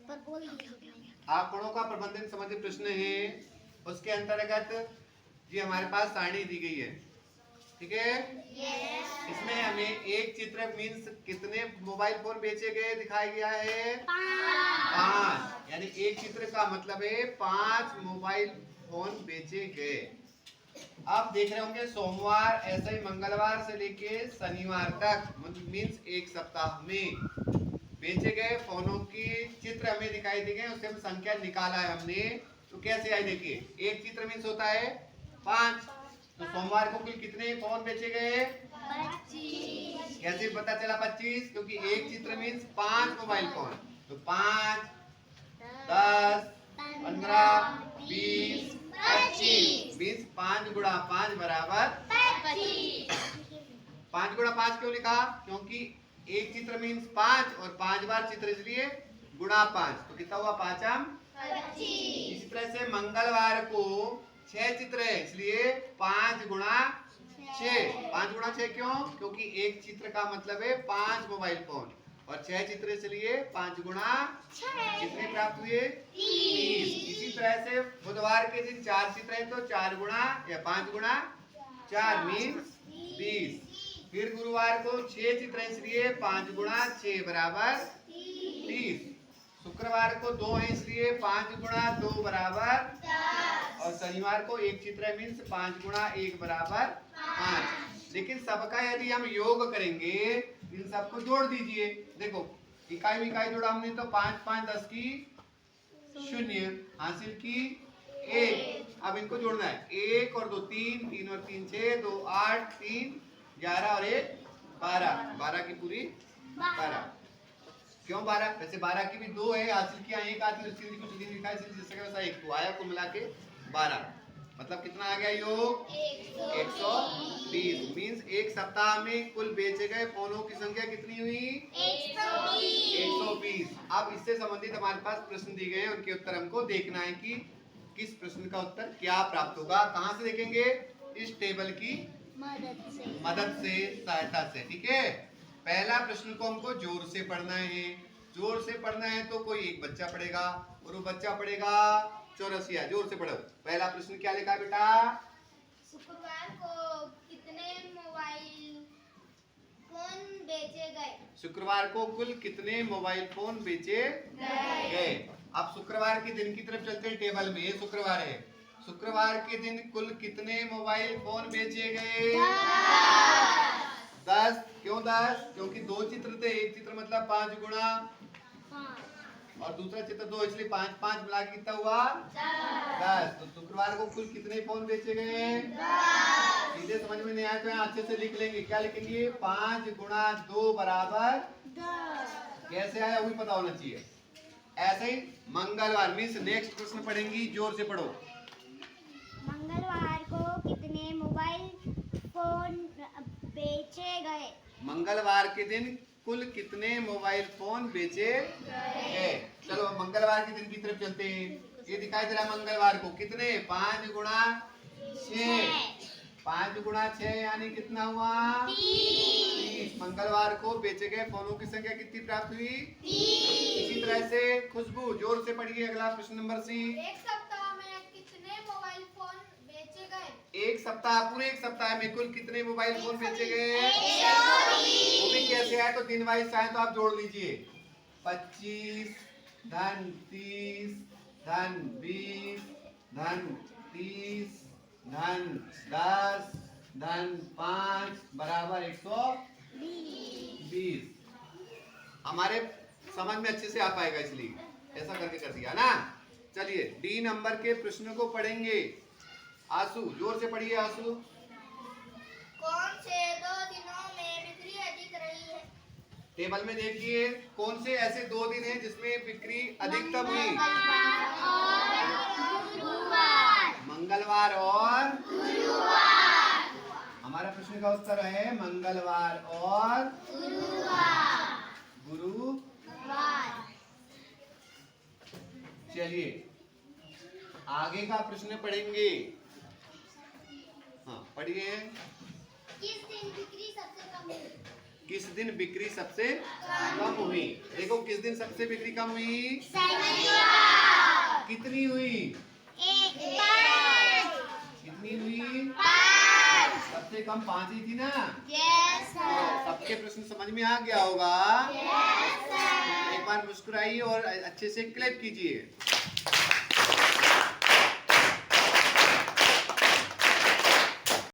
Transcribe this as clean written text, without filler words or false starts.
आंकड़ों का प्रबंधन संबंधी प्रश्न है। उसके अंतर्गत जी हमारे पास सारणी दी गई है, ठीक है। इसमें हमें एक चित्र मीन्स कितने मोबाइल फोन बेचे गए दिखाया गया है, 5। यानी एक चित्र का मतलब है 5 मोबाइल फोन बेचे गए। आप देख रहे होंगे सोमवार ऐसे ही मंगलवार से लेके शनिवार तक मीन्स एक सप्ताह में बेचे गए फोनों की चित्र हमें दिखाई दी गए, उससे हम संख्या निकाला है हमने। तो कैसे आई देखिए, एक चित्र मीन्स होता है 5। तो सोमवार को कुल कितने फोन बेचे गए? 25। कैसे पता चला 25? क्योंकि एक चित्र मीन्स 5 मोबाइल फोन। तो 5, 10, 15, 20, 25 मीन्स 5 गुणा 5 बराबर 25। 5 गुणा 5 क्यों लिखा? क्योंकि एक चित्र मीन्स 5 और 5 बार चित्र इसलिए गुणा 5। तो कितना हुआ? 5 25। इसी तरह से मंगलवार को 6 चित्र है इसलिए 5 गुणा 6। 5 गुणा 6 क्यों? क्योंकि एक चित्र का मतलब है 5 मोबाइल फोन और 6 चित्र इसलिए 5 गुणा 6 कितने प्राप्त हुए? 30। इसी तरह से बुधवार के दिन 4 चित्र है तो 4 गुणा या 5 गुणा 4 मीन्स 20। फिर गुरुवार को 6 चित्र है इसलिए 5 गुणा 6 बराबर 30। शुक्रवार को 2 है इसलिए 5 गुणा 2 बराबर और शनिवार को एक चित्र है मीन्स 5 गुणा 1 बराबर 5। लेकिन सबका यदि हम योग करेंगे इन सबको जोड़ दीजिए। देखो इकाई इकाई जोड़ा हमने तो 5 5 10 की 0 हासिल की 1। अब इनको जोड़ना है 1 और 2 3, 3 और 3 6, 2 8, 3 11 और 1 12। 12 की पूरी 12। क्यों 12? वैसे 12 की भी 2 है, हासिल किया 1 आती है, उसकी कुछ दिन लिखा है इसलिए जिससे वैसा 1 तो आया, कुल मिला के 12। मतलब कितना आ गया योग? 120 मीन्स एक सप्ताह में कुल बेचे गए फोनों की संख्या कितनी हुई? 120। अब इससे संबंधित हमारे पास प्रश्न दिए गए हैं, उनके उत्तर हमको देखना है कि किस प्रश्न का उत्तर क्या प्राप्त होगा। कहाँ से देखेंगे? इस टेबल की मदद से सहायता से, ठीक है। पहला प्रश्न को हमको जोर से पढ़ना है। जोर से पढ़ना है तो कोई एक बच्चा पढ़ेगा और वो बच्चा पढ़ेगा चौरसिया। जोर से पढ़ो। पहला प्रश्न क्या लिखा बेटा? शुक्रवार को कितने मोबाइल फोन बेचे गए? शुक्रवार को कुल कितने मोबाइल फोन बेचे गए? अब शुक्रवार के दिन की तरफ चलते हैं। टेबल में ये शुक्रवार है, शुक्रवार के दिन कुल कितने मोबाइल फोन बेचे गए? 10। क्यों 10? क्योंकि 2 चित्र थे, एक चित्र मतलब 5 गुणा और दूसरा चित्र 2 इसलिए 5 5 मिला के कितना हुआ? 10। तो शुक्रवार को कुल कितने फोन बेचे गए? सीधे समझ में नहीं आया तो यहाँ अच्छे से लिख लेंगे। क्या लिखेंगे? 5 गुणा 2 बराबर 10। कैसे आया वो भी पता होना चाहिए। ऐसे ही मंगलवार मीन्स नेक्स्ट प्रश्न पढ़ेंगी, जोर से पढ़ो। मंगलवार को कितने मोबाइल फोन बेचे गए? मंगलवार के दिन कुल कितने मोबाइल फोन बेचे गए? चलो मंगलवार के दिन की तरफ चलते हैं। ये दिखाई दे रहा है मंगलवार को कितने? 5 गुणा 6। 5 गुणा 6 यानी कितना हुआ? 30। मंगलवार को बेचे गए फोनों की संख्या कितनी प्राप्त हुई? 30। इसी तरह से खुशबू जोर से पढ़िए अगला प्रश्न नंबर सी। एक सप्ताह में कितने मोबाइल फोन बेचे गए? एक सप्ताह, पूरे एक सप्ताह में कुल कितने मोबाइल फोन बेचे गए? वो भी कैसे आए? तो दिन वाइज आए तो आप जोड़ लीजिए। 25 धन 30 धन 20 धन 30 धन 10 धन 5 बराबर 120। हमारे समझ में अच्छे से आ पाएगा इसलिए ऐसा करके कर दिया ना। चलिए डी नंबर के प्रश्न को पढ़ेंगे। आंसू जोर से पढ़िए। आंसू कौन से 2 दिनों में बिक्री अधिक रही है? टेबल में देखिए कौन से ऐसे 2 दिन हैं जिसमें बिक्री अधिकतम हुई? मंगलवार और गुरुवार। हमारा प्रश्न का उत्तर है मंगलवार और गुरुवार। चलिए आगे का प्रश्न पढ़ेंगे। हाँ पढ़िए। किस दिन बिक्री सबसे कम हुई? किस दिन बिक्री सबसे कम हुई? देखो किस दिन सबसे बिक्री कम हुई? कितनी हुई? कितनी हुई? सबसे कम 5 ही थी ना? सबके प्रश्न समझ में आ गया होगा। एक बार मुस्कुराइए और अच्छे से क्लैप कीजिए।